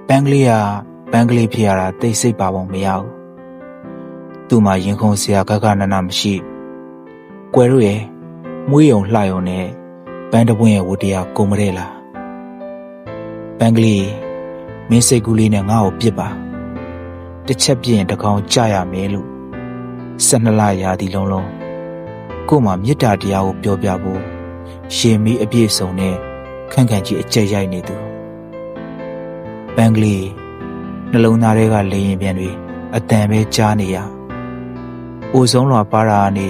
ပန်းကလေးကပန်းကလေးဖြစ်ရတာသိစိတ်ပါပုံမရဘူးသူ့မှာရင်ခုန်စရာကကနနမရှိကွယ်တို့ရဲ့မွေးရုံလှရုံနဲ့ပန်းတပွင့်ရဲ့ဝတ္တရားကုန်မတဲ့လားပန်းကလေးမင်းစိတ်ကူးလေးနဲ့ငါ့ကိုပြစ်ပါတစ်ချက်ပြရင်တကောင်ကြရမယ်လို့12လရာသီလုံးလုံးကို့မှာမေတ္တာတရားကိုပြောပြဖို့ရှင်မီးအပြည့်စုံနဲ့ခန့်ခန့်ကြီးအကျက်ရိုက်နေသူပန်းကလေးနှလုံးသားထဲကလေရင်ပြန်တွေအတန်ပဲကြားနေရအိုဆုံးလွာပါရာကနေ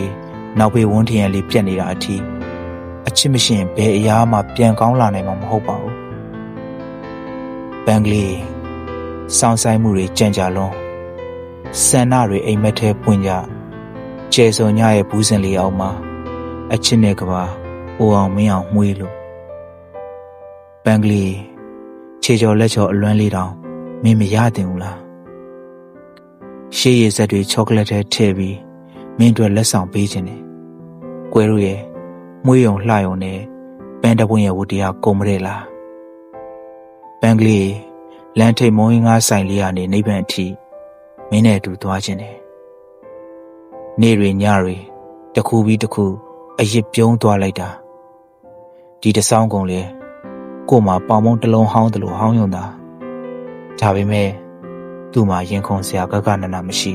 နောက်ဖေးဝန်းထင်ရလေးပြက်နေတာအထိအချစ်မရှင်ဘယ်အရာမှပြန်ကောင်းလာနိုင်မှာမဟုတ်ပါဘူးပန်းကလေးစောင်းဆိုင်မှုတွေကြံ့ကြလွန်းဆန္ဒတွေအိမ်မက်ထဲပွင့်ကြကျဲစုံညရဲ့ဘူးစင်လေးအောင်မှာအချစ်နဲ့ကဘာအိုအောင်မင်းအောင်မှွေးလို့ပန်းကလေးခြေချော်လက်ချော်အလွမ်းလေးတောင်မင်းမရတင်ဘူးလားရှေးရည်ဆက်တွေချောကလက်ထဲထည့်ပြီးမင်းတို့လက်ဆောင်ပေးခြင်းနဲ့ကွယ်တို့ရဲ့မွေးရုံလှရုံနဲ့ပန်းတပွင့်ရဲ့ဝတ္တရားကုန်မတဲ့လားပန်းကလေးလမ်းထိပ်မုံငါးဆိုင်လေးကနေနိဗ္ဗာန်အထိမင်းနဲ့အတူသွားခြင်းနဲ့နေ့တွေညတွေတစ်ခုပြီးတစ်ခုအရစ်ပြုံးသွားလိုက်တာဒီတဆောင်းကုန်လေကို့မှာပေါင်မုံတစ်လုံးဟောင်းတယ်လို့ဟောင်းယုံတာဒါပေမဲ့သူ့မှာရင်ခုန်စရာကကနနမရှိ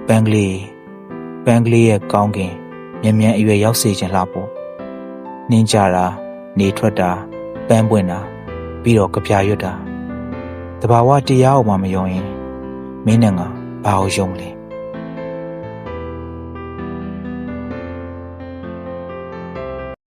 ပန်းကလေးရဲ့ကောင်းကင်မြန်အရွယ်ရောက်စေခြင်းလှဖို့နှင်းကြတာနေထွက်တာပန်းပွင့်တာပြီးတော့ကြပြရွတ်တာတဘာဝတရားအောင်မှမယုံရင်မင်းနဲ့ငါဘာကိုယုံလဲ